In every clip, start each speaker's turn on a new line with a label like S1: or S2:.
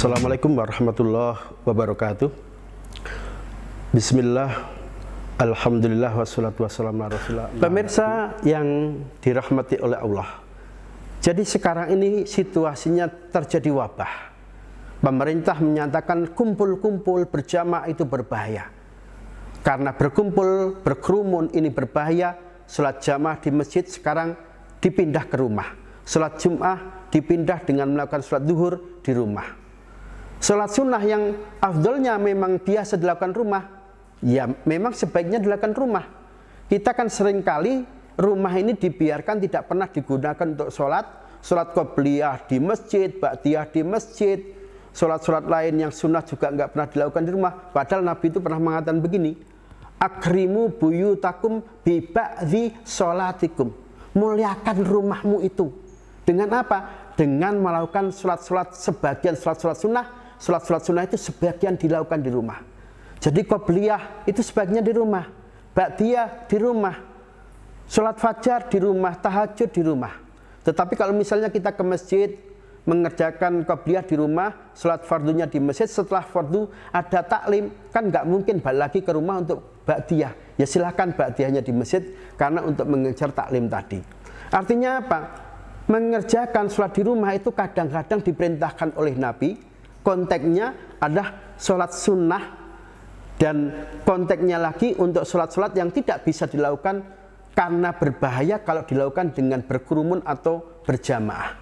S1: Assalamualaikum warahmatullahi wabarakatuh. Bismillah, alhamdulillah, wassalatu wassalamu ala rasulillah. Pemirsa yang dirahmati oleh Allah, jadi sekarang ini situasinya terjadi wabah. Pemerintah menyatakan kumpul-kumpul berjamaah itu berbahaya. Karena berkumpul, berkerumun ini berbahaya, sholat jamaah di masjid sekarang dipindah ke rumah. Sholat Jum'ah dipindah dengan melakukan sholat duhur di rumah. Sholat sunnah yang afdolnya memang biasa dilakukan rumah, ya memang sebaiknya dilakukan rumah. Kita kan seringkali rumah ini dibiarkan tidak pernah digunakan untuk sholat. Sholat qobliyah di masjid, ba'diyah di masjid, sholat-sholat lain yang sunnah juga nggak pernah dilakukan di rumah. Padahal Nabi itu pernah mengatakan begini, akrimu buyutakum bi ba'dhi sholatikum. Muliakan rumahmu itu. Dengan apa? Dengan melakukan sholat-sholat sebagian sholat-sholat sunnah. Sholat-sholat sunnah itu sebagian dilakukan di rumah. Jadi qobliyah itu sebagiannya di rumah, ba'diyah di rumah, sholat fajar di rumah, tahajud di rumah. Tetapi kalau misalnya kita ke masjid mengerjakan qobliyah di rumah, sholat fardunya di masjid, setelah fardu ada taklim, kan nggak mungkin balik lagi ke rumah untuk ba'diyah. Ya silahkan ba'diyahnya di masjid karena untuk mengejar taklim tadi. Artinya apa? Mengerjakan sholat di rumah itu kadang-kadang diperintahkan oleh Nabi. Konteksnya adalah sholat sunnah, dan konteksnya lagi untuk sholat-sholat yang tidak bisa dilakukan karena berbahaya kalau dilakukan dengan berkerumun atau berjamaah.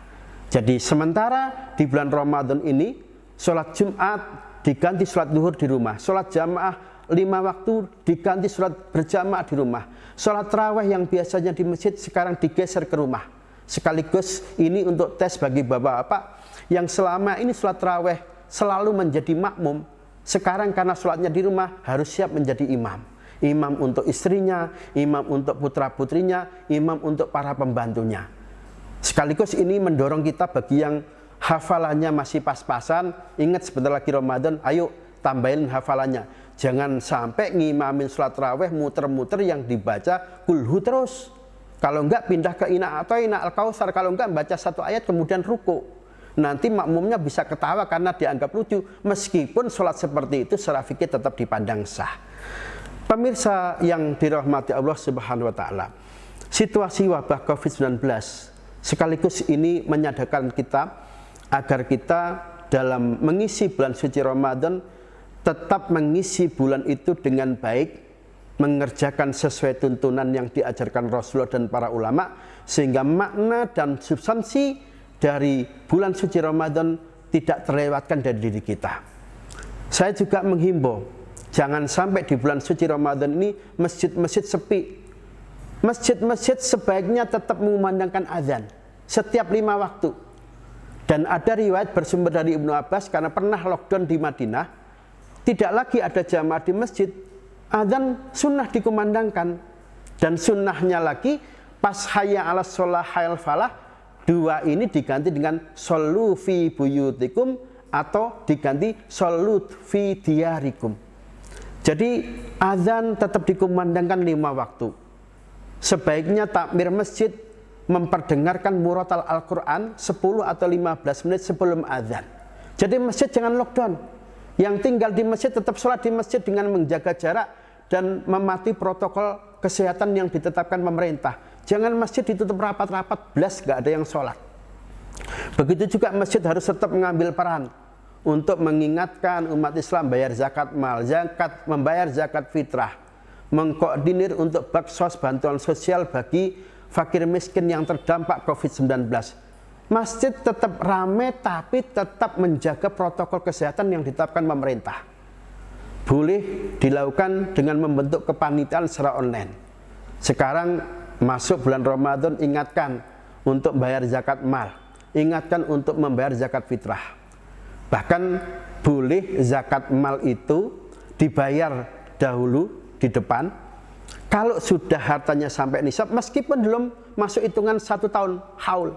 S1: Jadi sementara di bulan Ramadan ini sholat Jumat diganti sholat duhur di rumah, sholat jamaah 5 waktu diganti sholat berjamaah di rumah, sholat tarawih yang biasanya di masjid sekarang digeser ke rumah. Sekaligus ini untuk tes bagi bapak-bapak yang selama ini sholat tarawih selalu menjadi makmum, sekarang karena sholatnya di rumah harus siap menjadi imam. Imam untuk istrinya, imam untuk putra-putrinya, imam untuk para pembantunya. Sekaligus ini mendorong kita bagi yang hafalannya masih pas-pasan, ingat sebentar lagi Ramadan, ayo tambahin hafalannya. Jangan sampai ngimamin sholat tarawih muter-muter yang dibaca kulhu terus. Kalau enggak pindah ke ina atau ina al-kausar, kalau enggak baca satu ayat kemudian ruku. Nanti makmumnya bisa ketawa karena dianggap lucu, meskipun sholat seperti itu secara fikih tetap dipandang sah. Pemirsa yang dirahmati Allah Subhanahu wa Ta'ala, situasi wabah COVID-19 sekaligus ini menyadarkan kita agar kita dalam mengisi bulan suci Ramadan tetap mengisi bulan itu dengan baik, mengerjakan sesuai tuntunan yang diajarkan Rasulullah dan para ulama, sehingga makna dan substansi dari bulan suci Ramadan tidak terlewatkan dari diri kita. Saya juga menghimbau, jangan sampai di bulan suci Ramadan ini masjid-masjid sepi. Masjid-masjid sebaiknya tetap mengumandangkan azan setiap 5 waktu. Dan ada riwayat bersumber dari Ibnu Abbas, karena pernah lockdown di Madinah, tidak lagi ada jamaah di masjid, azan sunnah dikumandangkan. Dan sunnahnya lagi pas hayya 'alas shalah hayal falah, dua ini diganti dengan shollu fi buyutikum atau diganti shollu fi diyarikum. Jadi azan tetap dikumandangkan 5 waktu. Sebaiknya takmir masjid memperdengarkan murotal Al-Quran 10 atau 15 menit sebelum azan. Jadi masjid jangan lockdown. Yang tinggal di masjid tetap sholat di masjid dengan menjaga jarak dan mematuhi protokol kesehatan yang ditetapkan pemerintah. Jangan masjid ditutup rapat-rapat, belas gak ada yang sholat. Begitu juga masjid harus tetap mengambil peran untuk mengingatkan umat Islam bayar zakat mal, membayar zakat fitrah, mengkoordinir untuk baksos bantuan sosial bagi fakir miskin yang terdampak COVID-19. Masjid tetap ramai tapi tetap menjaga protokol kesehatan yang ditetapkan pemerintah. Boleh dilakukan dengan membentuk kepanitiaan secara online. Sekarang masuk bulan Ramadan, ingatkan untuk bayar zakat mal, ingatkan untuk membayar zakat fitrah. Bahkan boleh zakat mal itu dibayar dahulu di depan. Kalau sudah hartanya sampai nisab, meskipun belum masuk hitungan 1 tahun haul.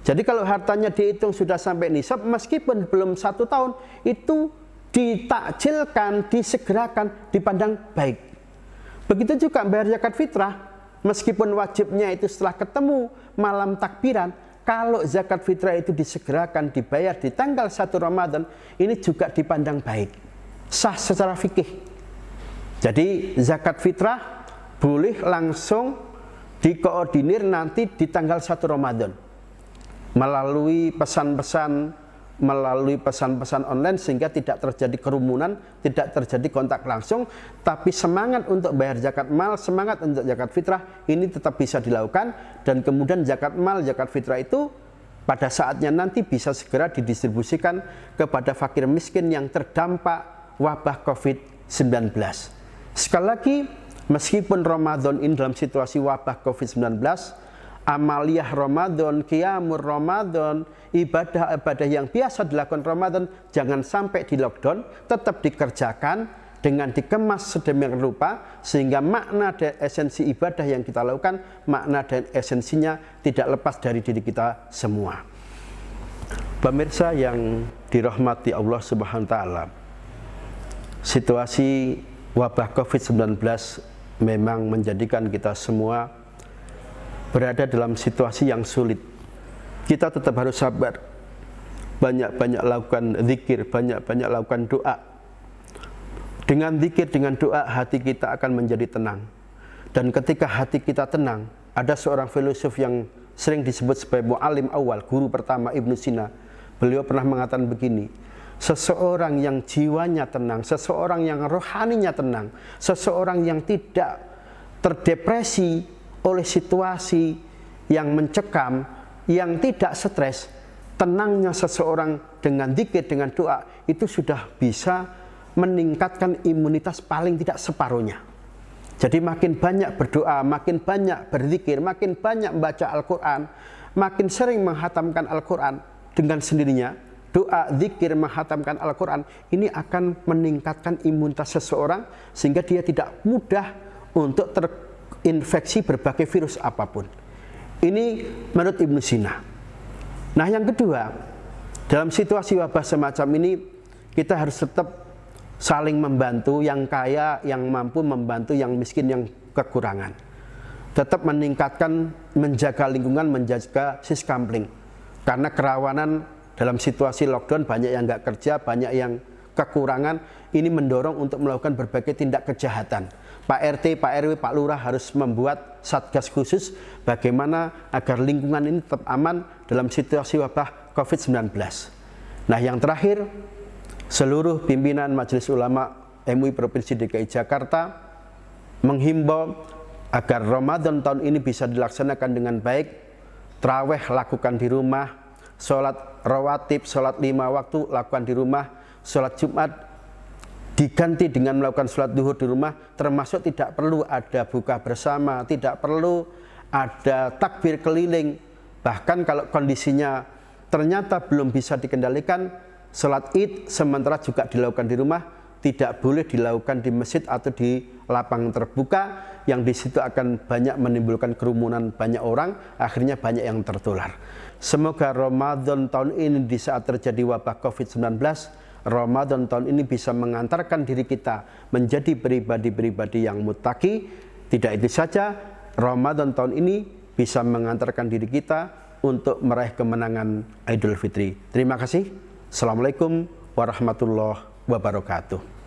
S1: Jadi kalau hartanya dihitung sudah sampai nisab, meskipun belum 1 tahun, itu ditakjilkan, disegerakan, dipandang baik. Begitu juga bayar zakat fitrah. Meskipun wajibnya itu setelah ketemu malam takbiran, kalau zakat fitrah itu disegerakan dibayar di tanggal 1 Ramadan, ini juga dipandang baik, sah secara fikih. Jadi zakat fitrah boleh langsung dikoordinir nanti di tanggal 1 Ramadan melalui pesan-pesan online, sehingga tidak terjadi kerumunan, tidak terjadi kontak langsung. Tapi semangat untuk bayar zakat mal, semangat untuk zakat fitrah ini tetap bisa dilakukan, dan kemudian zakat mal, zakat fitrah itu pada saatnya nanti bisa segera didistribusikan kepada fakir miskin yang terdampak wabah COVID-19. Sekali lagi, meskipun Ramadan ini dalam situasi wabah COVID-19, amaliyah Ramadan, qiyamul Ramadan, ibadah-ibadah yang biasa dilakukan Ramadan jangan sampai di lockdown, tetap dikerjakan dengan dikemas sedemikian rupa sehingga makna dan esensi ibadah yang kita lakukan, makna dan esensinya tidak lepas dari diri kita semua. Pemirsa yang dirahmati Allah Subhanahu wa taala, situasi wabah COVID-19 memang menjadikan kita semua berada dalam situasi yang sulit. Kita tetap harus sabar, banyak-banyak lakukan zikir, banyak-banyak lakukan doa. Dengan zikir, dengan doa, hati kita akan menjadi tenang. Dan ketika hati kita tenang, ada seorang filosof yang sering disebut sebagai mu'alim awal, guru pertama Ibnu Sina. Beliau pernah mengatakan begini, seseorang yang jiwanya tenang, seseorang yang rohaninya tenang, seseorang yang tidak terdepresi oleh situasi yang mencekam, yang tidak stres, tenangnya seseorang dengan zikir, dengan doa, itu sudah bisa meningkatkan imunitas paling tidak separuhnya. Jadi makin banyak berdoa, makin banyak berzikir, makin banyak membaca Al-Quran, makin sering menghatamkan Al-Quran dengan sendirinya, doa, zikir, menghatamkan Al-Quran, ini akan meningkatkan imunitas seseorang sehingga dia tidak mudah untuk infeksi berbagai virus apapun. Ini menurut Ibnu Sina. Nah, yang kedua, dalam situasi wabah semacam ini kita harus tetap saling membantu, yang kaya, yang mampu membantu yang miskin, yang kekurangan. Tetap meningkatkan, menjaga lingkungan, menjaga siskampling. Karena kerawanan dalam situasi lockdown, banyak yang nggak kerja, banyak yang kekurangan, ini mendorong untuk melakukan berbagai tindak kejahatan. Pak RT, Pak RW, Pak Lurah harus membuat satgas khusus bagaimana agar lingkungan ini tetap aman dalam situasi wabah COVID-19. Nah, yang terakhir, seluruh pimpinan Majelis Ulama MUI Provinsi DKI Jakarta menghimbau agar Ramadan tahun ini bisa dilaksanakan dengan baik. Tarawih lakukan di rumah, sholat rawatib, sholat 5 waktu lakukan di rumah, sholat Jumat diganti dengan melakukan sholat duhur di rumah, termasuk tidak perlu ada buka bersama, tidak perlu ada takbir keliling. Bahkan kalau kondisinya ternyata belum bisa dikendalikan, sholat id sementara juga dilakukan di rumah, tidak boleh dilakukan di masjid atau di lapangan terbuka, yang di situ akan banyak menimbulkan kerumunan banyak orang, akhirnya banyak yang tertular. Semoga Ramadan tahun ini di saat terjadi wabah COVID-19, Ramadan tahun ini bisa mengantarkan diri kita menjadi pribadi-pribadi yang muttaqi. Tidak itu saja, Ramadan tahun ini bisa mengantarkan diri kita untuk meraih kemenangan Idul Fitri. Terima kasih. Assalamualaikum warahmatullahi wabarakatuh.